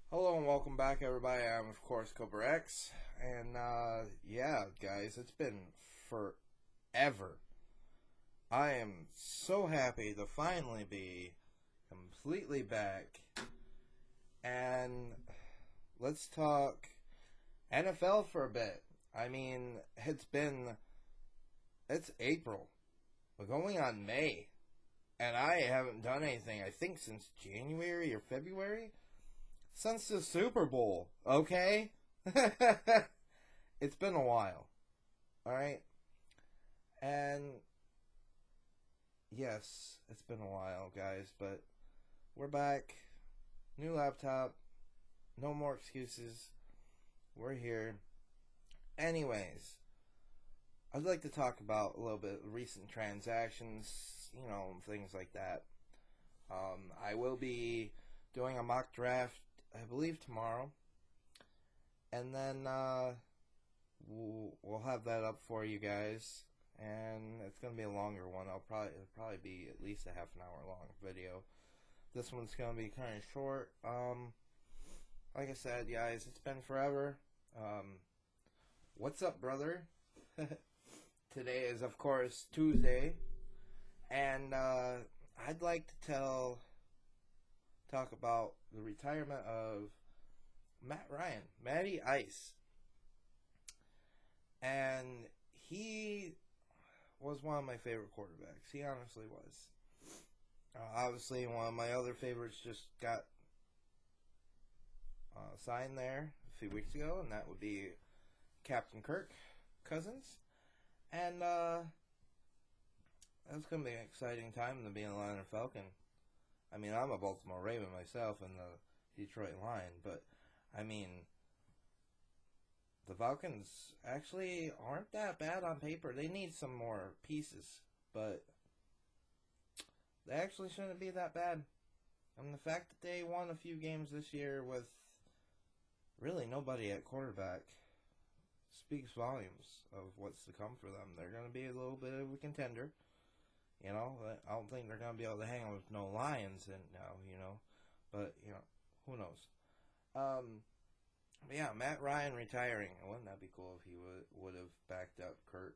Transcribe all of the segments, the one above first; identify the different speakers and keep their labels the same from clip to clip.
Speaker 1: Hello and welcome back, everybody. I'm, of course, Cobra X. And, yeah, guys, it's been forever. I am so happy to finally be completely back. And let's talk NFL for a bit. I mean, it's April. We're going on May. And I haven't done anything, I think, since January or February. Since the Super Bowl, okay? It's been a while, alright? And yes, it's been a while, guys, but we're back. New laptop. No more excuses. We're here. Anyways, I'd like to talk about a little bit of recent transactions, things like that. I will be doing a mock draft, I believe, tomorrow. And then we'll have that up for you guys, and it's gonna be a longer one. It'll probably be at least a half an hour long video. This one's gonna be kind of short. Like I said, guys, it's been forever. What's up, brother? Today is, of course, Tuesday, and I'd like to talk about the retirement of Matt Ryan, Matty Ice. And he was one of my favorite quarterbacks. He honestly was. Obviously, one of my other favorites just got signed there a few weeks ago, and that would be Captain Kirk Cousins. And that's going to be an exciting time to be an Atlanta Falcon. I mean, I'm a Baltimore Raven myself and the Detroit Lion, but I mean, the Falcons actually aren't that bad on paper. They need some more pieces, but they actually shouldn't be that bad. And the fact that they won a few games this year with really nobody at quarterback speaks volumes of what's to come for them. They're going to be a little bit of a contender. I don't think they're going to be able to hang with no Lions now, but, who knows. But yeah, Matt Ryan retiring. Wouldn't that be cool if he would have backed up Kurt?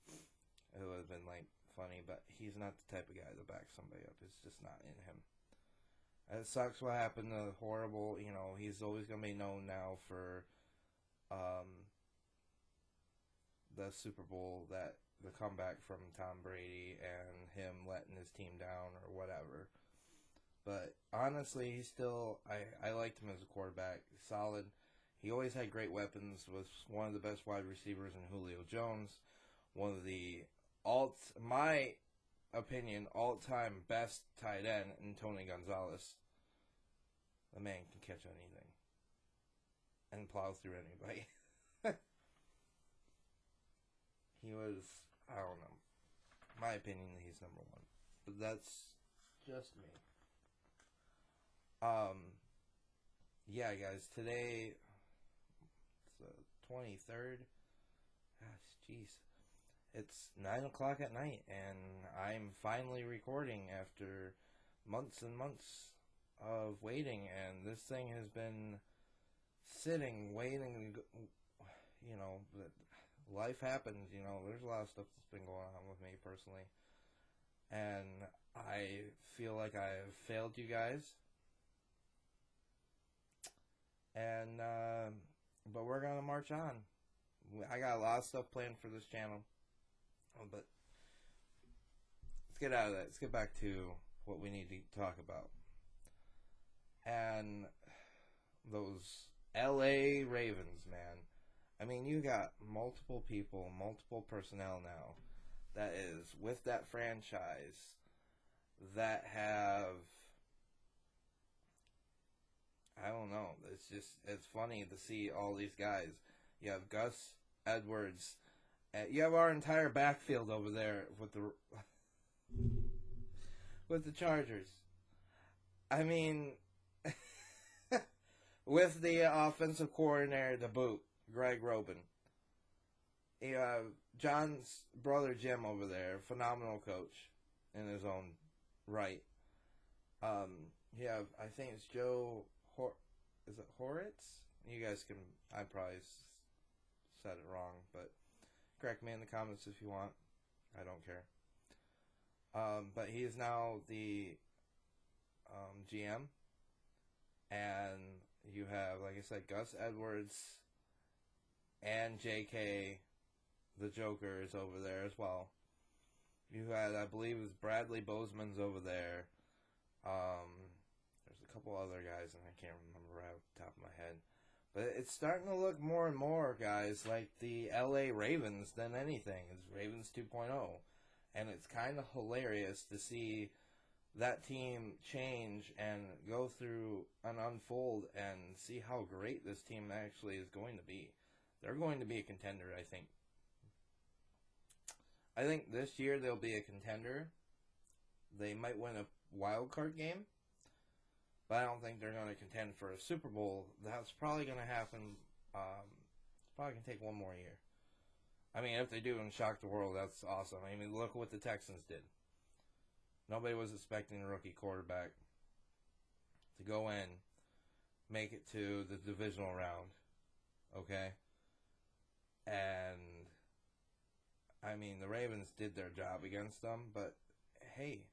Speaker 1: It would have been like funny, but he's not the type of guy to back somebody up. It's just not in him. It sucks what happened to horrible. He's always gonna be known now for the Super Bowl, that the comeback from Tom Brady and him letting his team down or whatever. But honestly, I liked him as a quarterback. Solid. He always had great weapons. Was one of the best wide receivers in Julio Jones. One of the my opinion, all-time best tight end in Tony Gonzalez. The man can catch anything and plow through anybody. He was, I don't know. My opinion, he's number one. But that's just me. Um, yeah, guys, today it's the 23rd. Gosh, jeez. It's 9 o'clock at night, and I'm finally recording after months and months of waiting, and this thing has been sitting, waiting. But life happens, there's a lot of stuff that's been going on with me personally, and I feel like I've failed you guys. And but we're gonna march on. I got a lot of stuff planned for this channel, but let's get out of that. Let's get back to what we need to talk about. And those LA Ravens, man. I mean, you got multiple people, multiple personnel now that is with that franchise that have, I don't know. It's funny to see all these guys. You have Gus Edwards. You have our entire backfield over there with the with the Chargers. I mean, with the offensive coordinator to boot, Greg Roman. You have John's brother Jim over there, phenomenal coach in his own right. You have, I think it's Joe is it Horitz? You guys can, I probably said it wrong, but correct me in the comments if you want. I don't care. But he is now the GM, and you have, like I said, Gus Edwards and J.K. the Joker is over there as well. You had, I believe, it was Bradley Bozeman's over there. There's a couple other guys, and I can't remember right off the top of my head. But it's starting to look more and more, guys, like the LA Ravens than anything. It's Ravens 2.0. And it's kind of hilarious to see that team change and go through and unfold and see how great this team actually is going to be. They're going to be a contender, I think. I think this year they'll be a contender. They might win a wild card game, but I don't think they're going to contend for a Super Bowl. That's probably going to happen. It's probably going to take one more year. I mean, if they do and shock the world, that's awesome. I mean, look what the Texans did. Nobody was expecting a rookie quarterback to go in, make it to the divisional round, okay? And, I mean, the Ravens did their job against them, but, hey,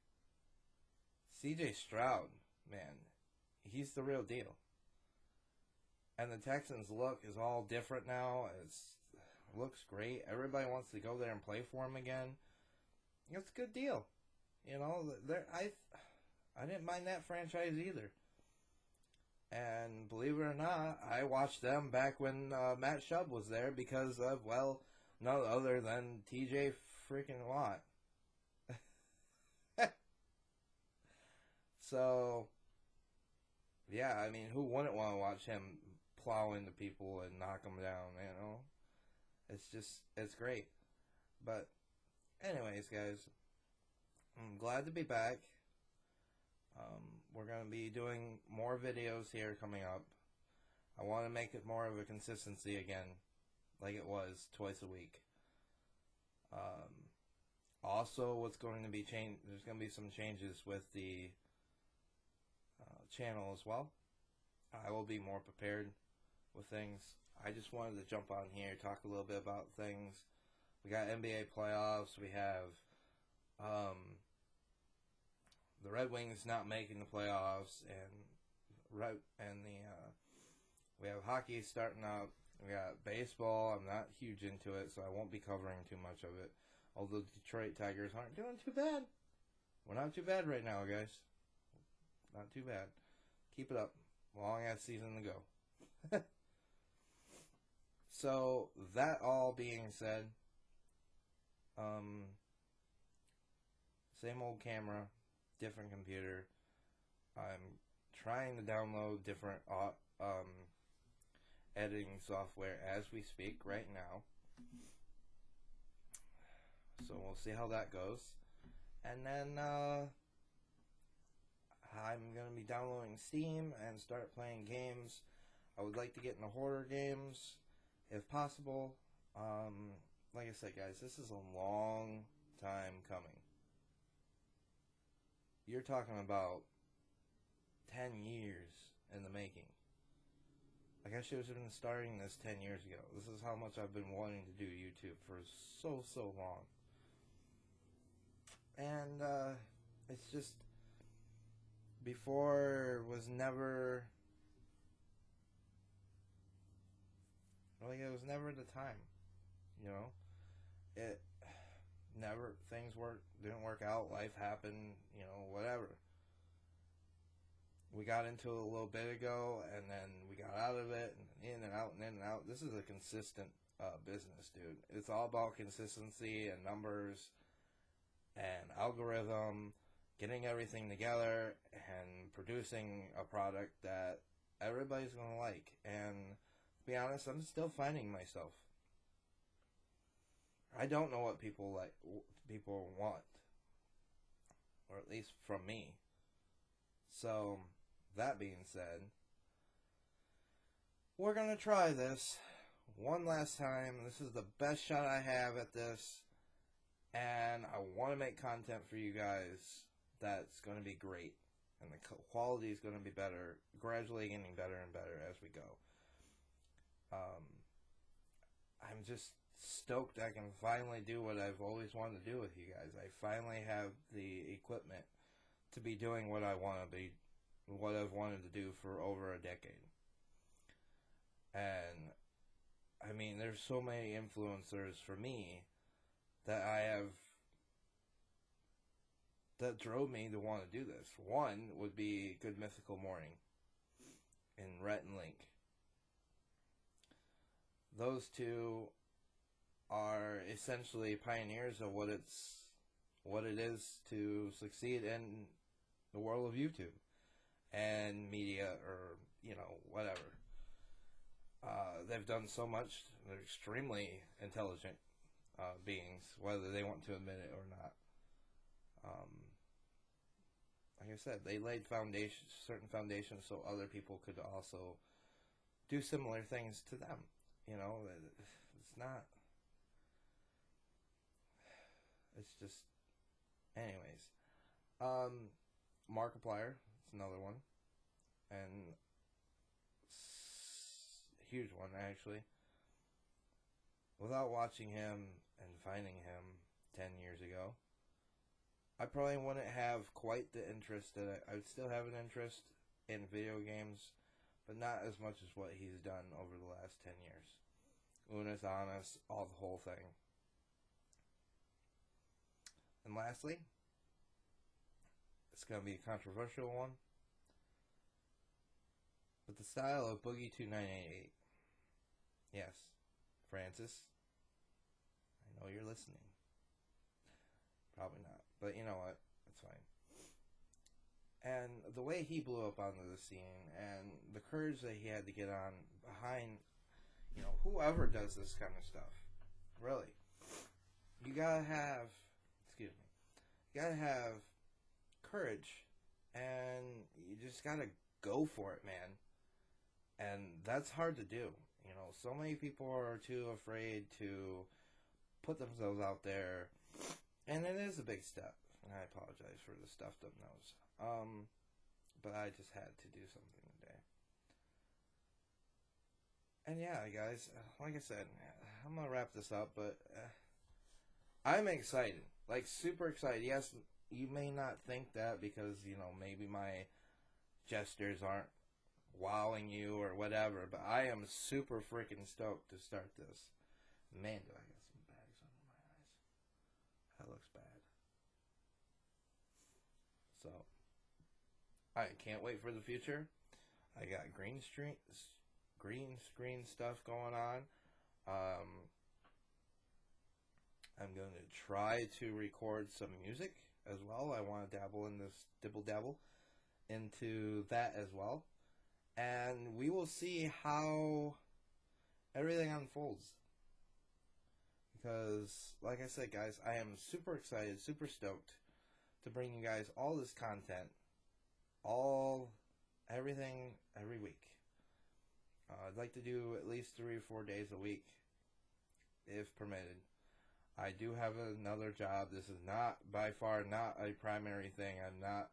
Speaker 1: C.J. Stroud, man, he's the real deal. And the Texans' look is all different now. It looks great. Everybody wants to go there and play for him again. It's a good deal. You know, I didn't mind that franchise either. And believe it or not, I watched them back when Matt Schaub was there because of, well, none other than TJ freaking Watt. So, yeah, I mean, who wouldn't want to watch him plow into people and knock them down, you know? It's great. But, anyways, guys, I'm glad to be back. We're going to be doing more videos here coming up. I want to make it more of a consistency again, like it was twice a week. Also, what's going to be there's going to be some changes with the channel as well. I will be more prepared with things. I just wanted to jump on here, talk a little bit about things. We got NBA playoffs. We have the Red Wings not making the playoffs, and we have hockey starting up. We got baseball. I'm not huge into it, so I won't be covering too much of it. Although the Detroit Tigers aren't doing too bad. We're not too bad right now, guys. Not too bad. Keep it up. Long ass season to go. So, that all being said, same old camera, different computer. I'm trying to download different editing software as we speak right now. So we'll see how that goes. And then I'm going to be downloading Steam and start playing games. I would like to get into horror games if possible. Like I said, guys, this is a long time coming. You're talking about 10 years in the making. Like, I should have been starting this 10 years ago. This is how much I've been wanting to do YouTube for so long. And, it's just, before was never, like, it was never the time, you know? It never, didn't work out, life happened, you know, whatever. We got into it a little bit ago, and then we got out of it, and in and out, and in and out. This is a consistent business, dude. It's all about consistency and numbers and algorithm, getting everything together and producing a product that everybody's going to like. And to be honest, I'm still finding myself. I don't know what people want, or at least from me. So, that being said, we're going to try this one last time. This is the best shot I have at this, and I want to make content for you guys that's going to be great. and the quality is going to be better, gradually getting better and better as we go. I'm just stoked I can finally do what I've always wanted to do with you guys. I finally have the equipment to be doing what I want to be, what I've wanted to do for over a decade. And I mean, there's so many influencers for me that I have that drove me to want to do this. One would be Good Mythical Morning and Rhett and Link. Those two are essentially pioneers of what it is to succeed in the world of YouTube and media, or whatever. They've done so much. They're extremely intelligent beings, whether they want to admit it or not. Like I said, they laid certain foundations so other people could also do similar things to them. It's not. It's just, anyways. Markiplier is another one, and huge one actually. Without watching him and finding him 10 years ago, I probably wouldn't have quite the interest that I would still have an interest in video games, but not as much as what he's done over the last 10 years. Unus Annus, all the whole thing. And lastly, it's going to be a controversial one, but the style of Boogie2988. Yes, Francis, I know you're listening. Probably not, but you know what? It's fine. And the way he blew up onto the scene, and the courage that he had to get on behind, whoever does this kind of stuff, really, you gotta have, courage, and you just gotta go for it, man. And that's hard to do. So many people are too afraid to put themselves out there, and it is a big step. And I apologize for the stuffed up nose. But I just had to do something today. And yeah, guys, like I said, I'm gonna wrap this up, but I'm excited, like super excited. Yes, you may not think that because maybe my gestures aren't wowing you or whatever, but I am super freaking stoked to start this. Man, do I got some bags under my eyes. That looks bad. So, I can't wait for the future. I got green screen stuff going on. I'm going to try to record some music as well. I want to dabble into that as well. And we will see how everything unfolds. Because, like I said, guys, I am super excited, super stoked to bring you guys all this content, everything, every week. I'd like to do at least 3 or 4 days a week, if permitted. I do have another job. This is by far not a primary thing. I'm not,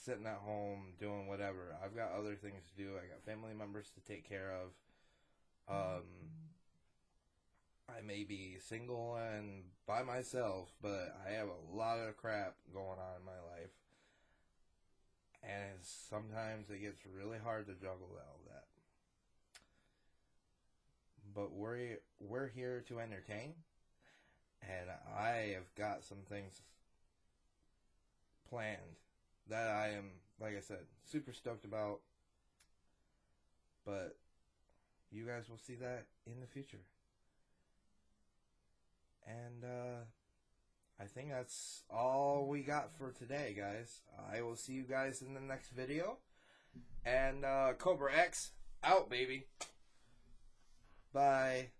Speaker 1: sitting at home doing whatever. I've got other things to do. I got family members to take care of. I may be single and by myself, but I have a lot of crap going on in my life. And sometimes it gets really hard to juggle all that. But we're here to entertain. And I have got some things planned that I am, like I said, super stoked about. But you guys will see that in the future. And I think that's all we got for today, guys. I will see you guys in the next video. And Cobra X out, baby. Bye.